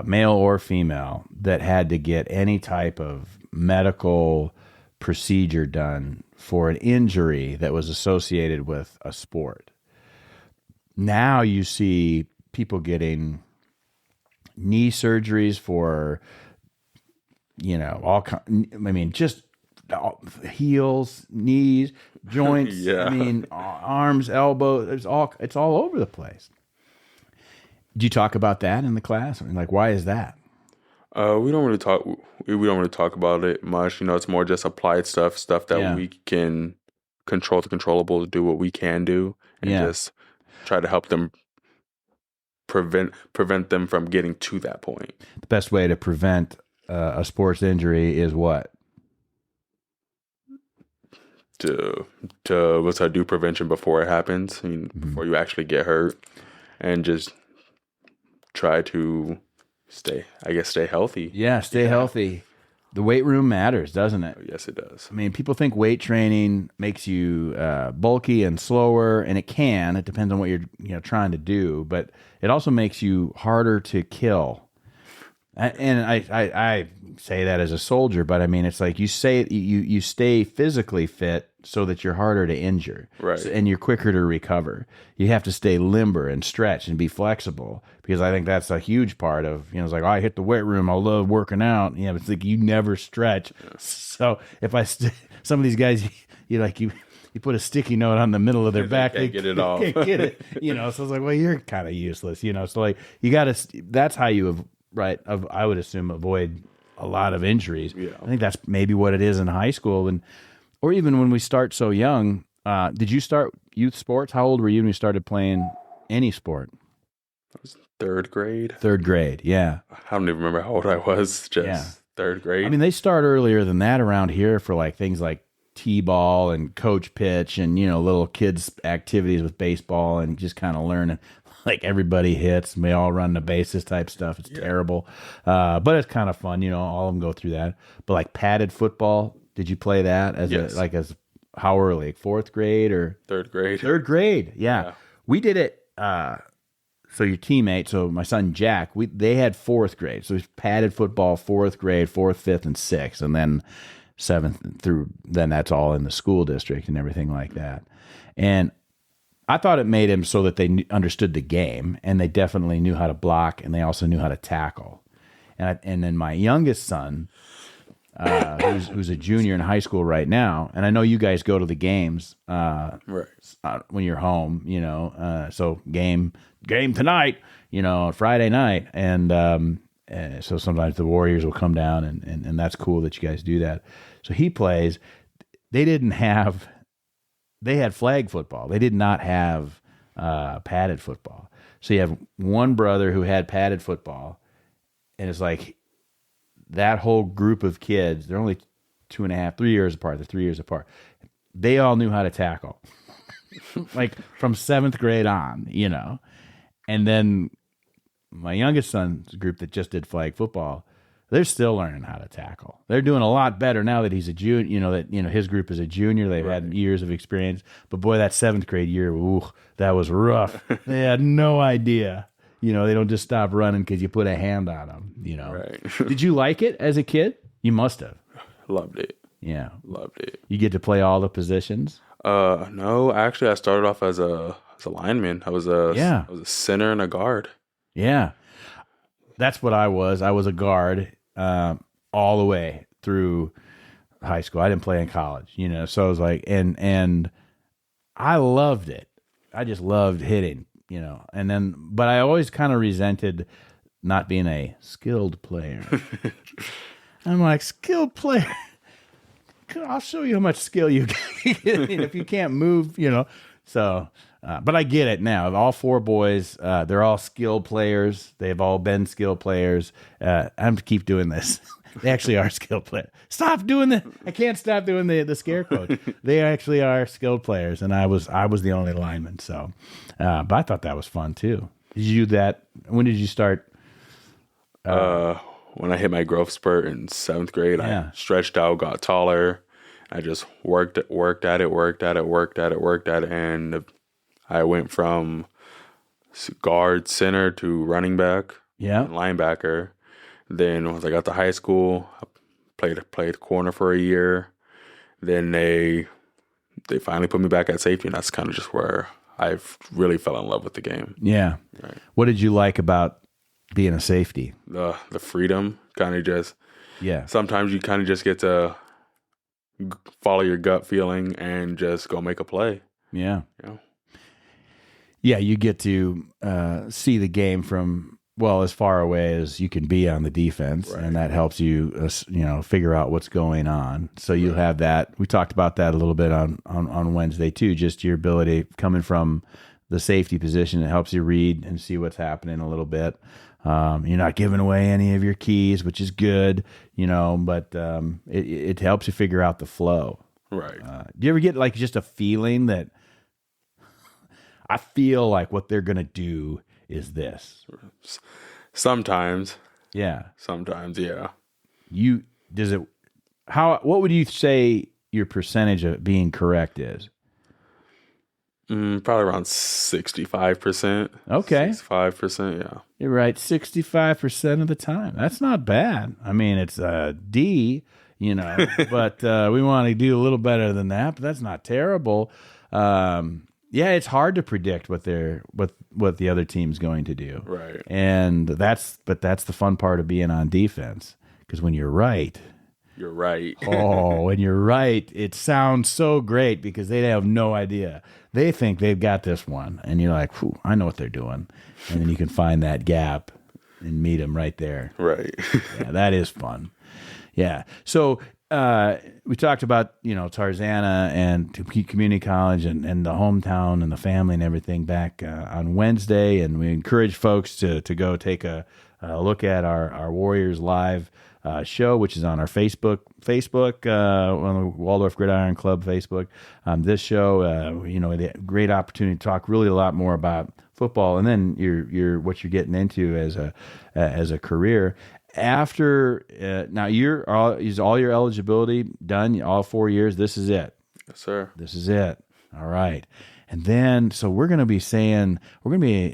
male or female, that had to get any type of medical procedure done for an injury that was associated with a sport. Now you see people getting knee surgeries for, just heels, knees, joints. Yeah. I mean, arms, elbows. It's all over the place. Do you talk about that in the class? I mean, like, why is that? We don't really talk about it much. It's more just applied stuff that we can control the controllables, do what we can do, and just try to help them prevent them from getting to that point. The best way to prevent a sports injury is what? To do prevention before it happens, before you actually get hurt, and just try to stay healthy. Yeah, stay healthy. The weight room matters, doesn't it? Yes, it does. I mean, people think weight training makes you bulky and slower, and it can. It depends on what you're trying to do, but it also makes you harder to kill. And I say that as a soldier, but I mean, it's like you stay physically fit so that you're harder to injure, right? And you're quicker to recover. You have to stay limber and stretch and be flexible, because I think that's a huge part of, it's like, I hit the weight room, I love working out. Yeah, but it's like you never stretch. Yeah. So if some of these guys, you put a sticky note on the middle of their back, they can't get it off. Can't get it. So it's like, well, you're kind of useless. So like you got to. That's how you have. Right, I would assume avoid a lot of injuries. Yeah. I think that's maybe what it is in high school, or even when we start so young. Did you start youth sports? How old were you when you started playing any sport? I was third grade. Third grade, yeah. I don't even remember how old I was. Third grade. I mean, they start earlier than that around here for like things like t-ball and coach pitch and little kids activities with baseball and just kind of learning. Like everybody hits, and we all run the bases type stuff. It's terrible, but it's kind of fun. All of them go through that. But like padded football, did you play that as how early? Like fourth grade or third grade? Third grade, yeah. We did it so your teammate, so my son Jack, they had fourth grade. So it was padded football, fourth grade, fourth, fifth, and sixth. And then seventh through, then that's all in the school district and everything like that. And I thought it made him so that they understood the game, and they definitely knew how to block, and they also knew how to tackle. And then my youngest son, who's a junior in high school right now, and I know you guys go to the games when you're home, so game tonight, Friday night, and so sometimes the Warriors will come down, and that's cool that you guys do that. So he plays. They had flag football. They did not have padded football. So you have one brother who had padded football, and it's like that whole group of kids, they're only 2.5, 3 years apart. They're 3 years apart. They all knew how to tackle, like from seventh grade on, And then my youngest son's group that just did flag football, they're still learning how to tackle. They're doing a lot better now that he's a junior, his group is a junior. They've had years of experience. But boy, that seventh grade year, that was rough. They had no idea. They don't just stop running because you put a hand on them, Right. Did you like it as a kid? You must have. Loved it. Yeah. Loved it. You get to play all the positions? No, actually I started off as a lineman. I was a center and a guard. Yeah. That's what I was. I was a guard all the way through high school. I didn't play in college, so I was like, and I loved it. I just loved hitting, but I always kind of resented not being a skilled player. I'm like, skilled player? I'll show you how much skill you get if you can't move, So, but I get it now. All four boys, they're all skilled players. They've all been skilled players. I have to keep doing this. They actually are skilled players. Stop doing I can't stop doing the scare quote. They actually are skilled players, and I was the only lineman. So, but I thought that was fun too. Did you do that? When did you start? When I hit my growth spurt in seventh grade, I stretched out, got taller. I just worked at it, and I went from guard, center to running back, and linebacker. Then once I got to high school, I played corner for a year. Then they finally put me back at safety, and that's kind of just where I really fell in love with the game. Yeah. Right. What did you like about being a safety? The freedom, kind of just. Yeah. Sometimes you kind of just get to follow your gut feeling and just go make a play. Yeah. Yeah, you get to see the game from, as far away as you can be on the defense, and that helps you, figure out what's going on. So you have that. We talked about that a little bit on Wednesday too, just your ability coming from the safety position. It helps you read and see what's happening a little bit. You're not giving away any of your keys, which is good, but it helps you figure out the flow. Right. Do you ever get like just a feeling that I feel like what they're going to do is this? Sometimes. Yeah. Sometimes, yeah. What would you say your percentage of being correct is? Probably around 65%. Okay. 65%, yeah. You're right, 65% of the time. That's not bad. I mean, it's a D, but we want to do a little better than that, but that's not terrible. It's hard to predict what the other team's going to do. Right. And that's the fun part of being on defense, because when you're right, you're right. When you're right, it sounds so great because they have no idea. They think they've got this one, and you're like, I know what they're doing. And then you can find that gap and meet them right there. Right. Yeah, that is fun. Yeah. So we talked about, Tarzana and community college and the hometown and the family and everything back on Wednesday. And we encourage folks to go take a look at our Warriors Live show, which is on our Facebook, on the Waldorf Gridiron Club Facebook. This show, we had a great opportunity to talk really a lot more about football, and then what you're getting into as a career. After now, is all your eligibility done? All 4 years. This is it. Yes, sir. This is it. All right. And then, so we're going to be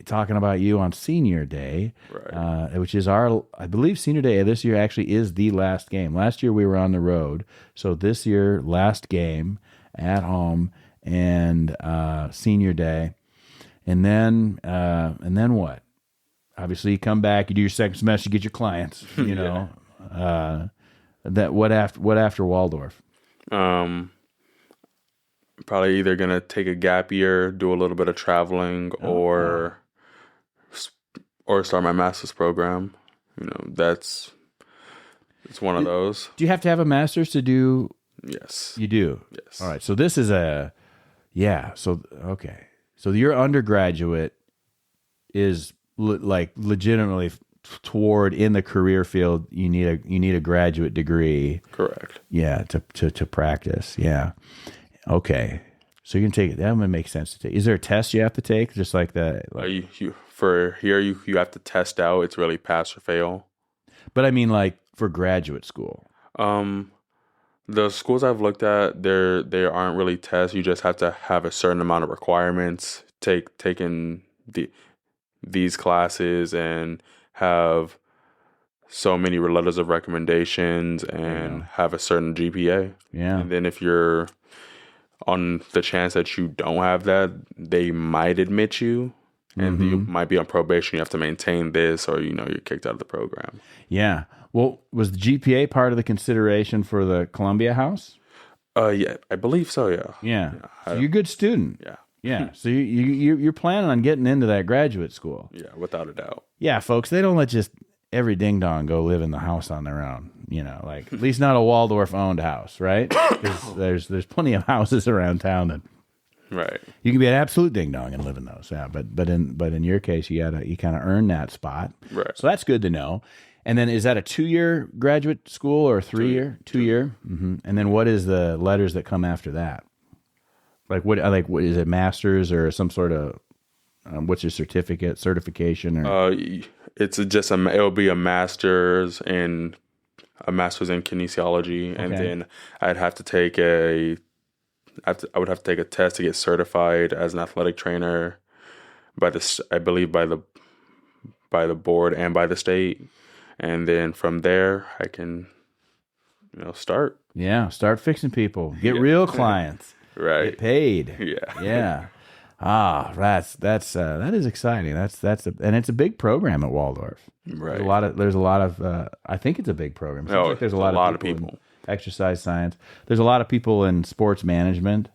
talking about you on Senior Day, Right. which is I believe Senior Day this year actually is the last game. Last year we were on the road. So this year, last game at home and Senior Day. And then what? Obviously you come back, you do your second semester, you get your clients, you know, what after Waldorf? Probably either gonna take a gap year, do a little bit of traveling, or start my master's program. You know, it's one of those. Do you have to have a master's to do? Yes. You do. Yes. All right. So this is So okay. So your undergraduate is legitimately toward in the career field. You need a graduate degree. Correct. Yeah. To practice. Yeah. Okay, so you can take it. That would make sense to take. Is there a test you have to take, just like that? You have to test out. It's really pass or fail. But I mean, like for graduate school. The schools I've looked at, they aren't really tests. You just have to have a certain amount of requirements. Taking these classes and have so many letters of recommendations and have a certain GPA. Yeah, and then if you're on the chance that you don't have that, they might admit you, and you might be on probation. You have to maintain this, or you're kicked out of the program. Yeah. Well, was the GPA part of the consideration for the Columbia House? Yeah, I believe so. Yeah. Yeah. So you're a good student. Yeah. Yeah. So you're planning on getting into that graduate school. Yeah, without a doubt. Yeah, folks. They don't let just every ding dong go live in the house on their own. Like at least not a Waldorf owned house, right? There's plenty of houses around town that right. You can be an absolute ding dong and live in those. Yeah, but in your case, you kind of earn that spot. Right. So that's good to know. And then is that a 2-year graduate school or a 3-year? 2-year. Mm-hmm. And then what is the letters that come after that? What is it? Masters or some sort of what's your certification? Or it'll be a master's in kinesiology, and then I would have to take a test to get certified as an athletic trainer by the board and by the state, and then from there I can start. Yeah, start fixing people, get real clients, right? Get paid. Yeah, yeah. That is exciting. And it's a big program at Waldorf. Right. There's a lot of I think it's a big program. Seems like there's a lot of people in exercise science. There's a lot of people in sports management.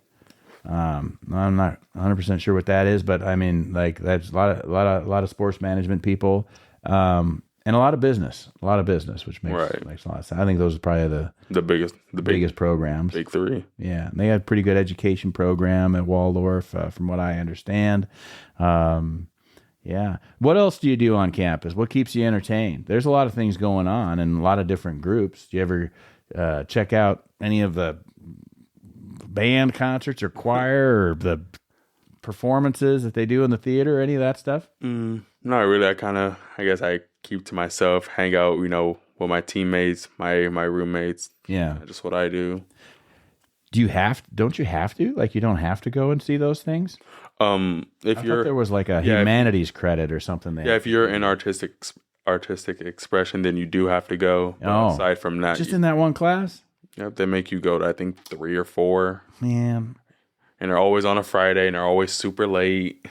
I'm not 100% sure what that is, but I mean, like there's a lot of sports management people, and a lot of business, which makes a lot of sense. I think those are probably the biggest programs. Big three. Yeah, and they had a pretty good education program at Waldorf, from what I understand. Yeah. What else do you do on campus? What keeps you entertained? There's a lot of things going on and a lot of different groups. Do you ever check out any of the band concerts or choir or the performances that they do in the theater or any of that stuff? Not really. I guess I keep to myself, hang out, with my teammates, my roommates. Yeah. Just what I do. Don't you have to? Like, you don't have to go and see those things? I thought there was like a humanities credit or something there. Yeah, if you're in artistic expression, then you do have to go. Aside from that, just in that one class? Yep, they make you go to, I think, 3 or 4. Man. And they're always on a Friday, and they're always super late.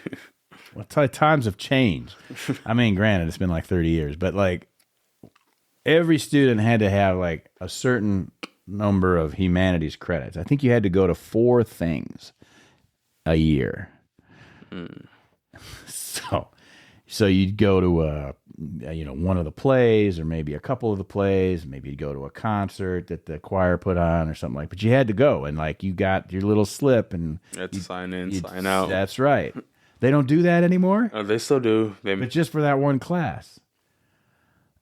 Well, times have changed. I mean, granted, it's been like 30 years, but like every student had to have like a certain number of humanities credits. I think you had to go to 4 things a year. So you'd go to one of the plays, or maybe a couple of the plays. Maybe you'd go to a concert that the choir put on, or something like. But you had to go, and like you got your little slip, and you had to sign in, sign out. That's right. They don't do that anymore. They still do. But just for that one class,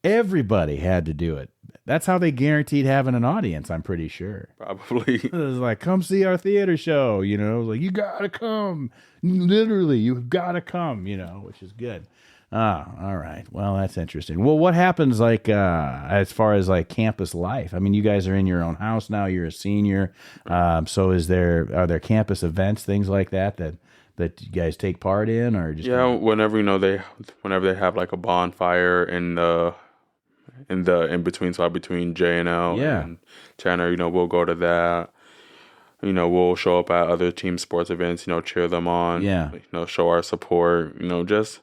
everybody had to do it. That's how they guaranteed having an audience, I'm pretty sure. Probably. It was like, come see our theater show, It was like, you gotta come. Literally, you've gotta come, which is good. All right. Well, that's interesting. Well, what happens as far as like campus life? I mean, you guys are in your own house now. You're a senior. So are there campus events, things like that you guys take part in, or just whenever they have like a bonfire in between, so between J&L and Tanner, we'll go to that. We'll show up at other team sports events, cheer them on, show our support, just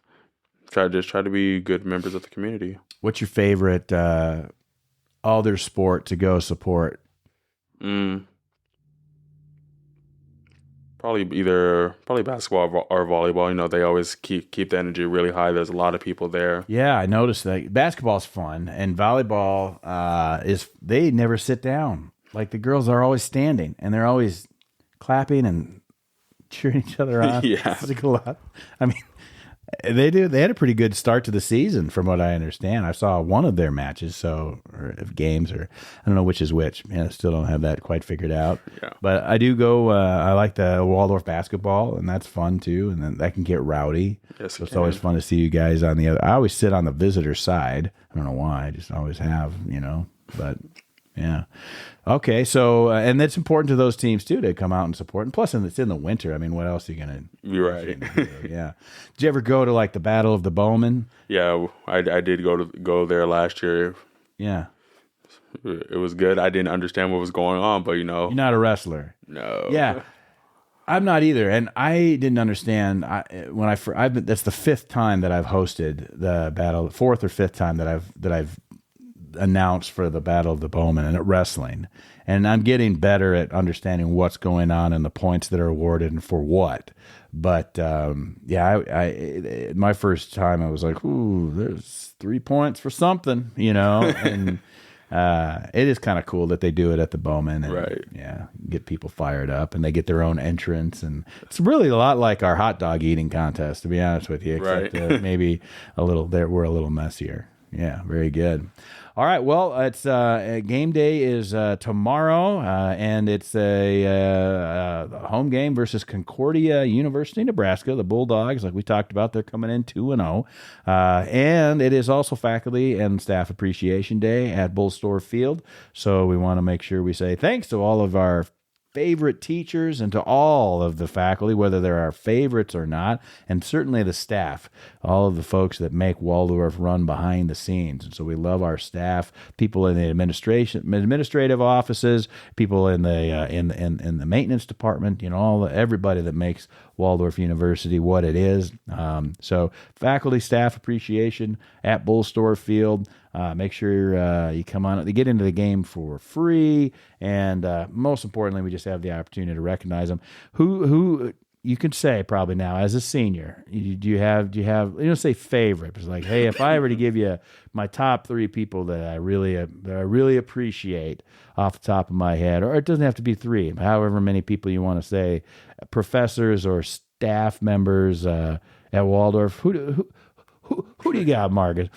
try to be good members of the community. What's your favorite other sport to go support? Probably basketball or volleyball. They always keep the energy really high. There's a lot of people there. Yeah, I noticed that. Basketball's fun, and volleyball they never sit down. Like the girls are always standing, and they're always clapping and cheering each other on. Yeah, it's like a lot. I mean, they do. They had a pretty good start to the season, from what I understand. I saw one of their matches, or games, or I don't know which is which. I still don't have that quite figured out. Yeah. But I do go. I like the Waldorf basketball, and that's fun too. And then that can get rowdy. Yes, so it's always fun to see you guys on the other. I always sit on the visitor side. I don't know why. I just always have. But. Yeah. Okay. So, and it's important to those teams too to come out and support. And plus, it's in the winter. I mean, what else are you gonna? You're right. Yeah. Did you ever go to like the Battle of the Bowmen? Yeah, I did go there last year. Yeah. It was good. I didn't understand what was going on, but You're not a wrestler. No. Yeah. I'm not either, and I didn't understand that's the fifth time that I've hosted the battle, fourth or fifth time that I've announced for the Battle of the Bowmen and at wrestling, and I'm getting better at understanding what's going on and the points that are awarded and for what. But my first time I was like, ooh, there's 3 points for something, and it is kind of cool that they do it at the Bowmen, and right. Yeah, get people fired up, and they get their own entrance, and it's really a lot like our hot dog eating contest, to be honest with you, except right. Maybe we're a little messier. Yeah, very good. All right, well, it's game day is tomorrow, and it's a home game versus Concordia University-Nebraska, the Bulldogs, like we talked about. They're coming in 2-0, and it is also Faculty and Staff Appreciation Day at Bolstorff Field, so we want to make sure we say thanks to all of our favorite teachers and to all of the faculty, whether they're our favorites or not, and certainly the staff, all of the folks that make Waldorf run behind the scenes. And so we love our staff, people in the administrative offices, people in the maintenance department, everybody that makes Waldorf University what it is. So faculty, staff appreciation at Bolstorff Field. Make sure you come on, get into the game for free, and most importantly, we just have the opportunity to recognize them. Who you could say probably now as a senior, do you have don't say favorite, it's like, hey, if I were to give you my top 3 people that I really appreciate off the top of my head, or it doesn't have to be 3, however many people you want to say, professors or staff members at Waldorf, who do you got, Marcus?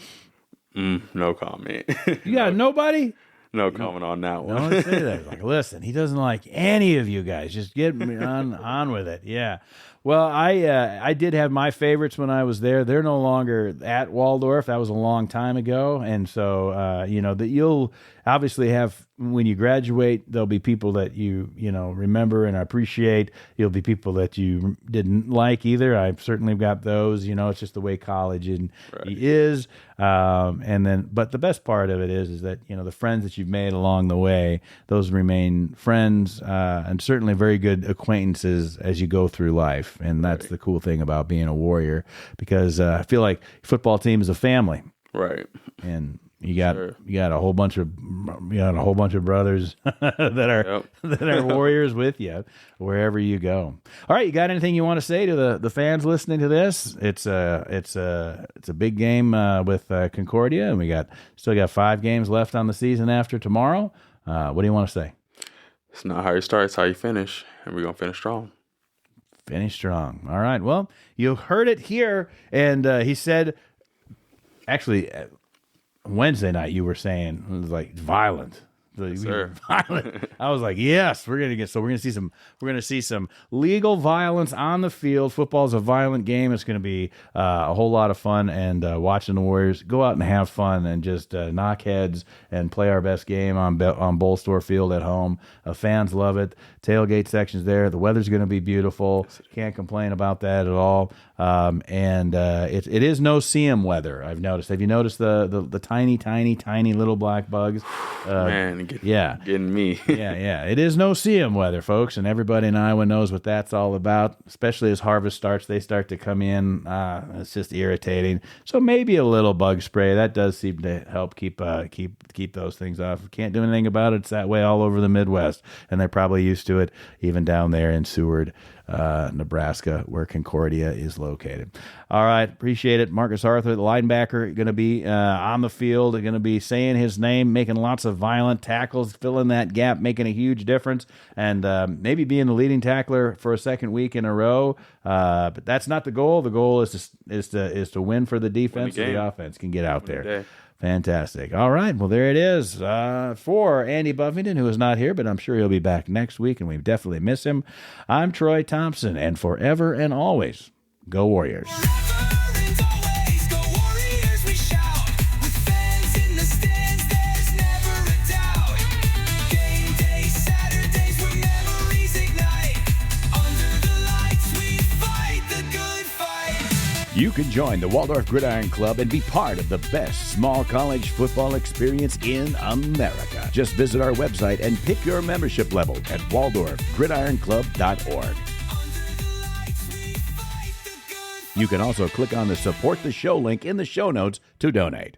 No comment. You got nobody? No comment on that one. Don't say that. Like, listen, he doesn't like any of you guys. Just get me on with it. Yeah. Well, I did have my favorites when I was there. They're no longer at Waldorf. That was a long time ago, and so that you'll obviously have when you graduate. There'll be people that you remember and appreciate. You'll be people that you didn't like either. I've certainly got those. It's just the way college is. But the best part of it is that the friends that you've made along the way, those remain friends and certainly very good acquaintances as you go through life. And that's the cool thing about being a Warrior, because I feel like football team is a family, right? And you got a whole bunch of brothers that are Warriors with you wherever you go. All right, you got anything you want to say to the fans listening to this? It's a big game with Concordia, and we still got 5 games left on the season after tomorrow. What do you want to say? It's not how you start, it's how you finish, and we're gonna finish strong. Finish strong. All right. Well, you heard it here, and he said, actually. Wednesday night, you were saying it was like violent sir. Violent. I was like, yes, we're gonna see some legal violence on the field. Football's a violent game. It's gonna be a whole lot of fun, and watching the Warriors go out and have fun and just knock heads and play our best game on Bolstorff Field at home. Fans love it. Tailgate section's there. The weather's gonna be beautiful. Can't complain about that at all. It is no CM weather. I've noticed. Have you noticed the tiny little black bugs? Man, getting me. yeah. It is no CM weather, folks, and everybody in Iowa knows what that's all about. Especially as harvest starts, they start to come in. It's just irritating. So maybe a little bug spray that does seem to help keep those things off. Can't do anything about it. It's that way all over the Midwest, and they're probably used to it, even down there in Seward, Nebraska, where Concordia is located. All right, appreciate it. Marcus Arthur, the linebacker, going to be on the field, going to be saying his name, making lots of violent tackles, filling that gap, making a huge difference, and maybe being the leading tackler for a second week in a row. But that's not the goal. The goal is to win for the defense, so the offense can get out there. Fantastic. All right. Well, there it is for Andy Buffington, who is not here, but I'm sure he'll be back next week, and we definitely miss him. I'm Troy Thompson, and forever and always, go Warriors. You can join the Waldorf Gridiron Club and be part of the best small college football experience in America. Just visit our website and pick your membership level at waldorfgridironclub.org. You can also click on the Support the Show link in the show notes to donate.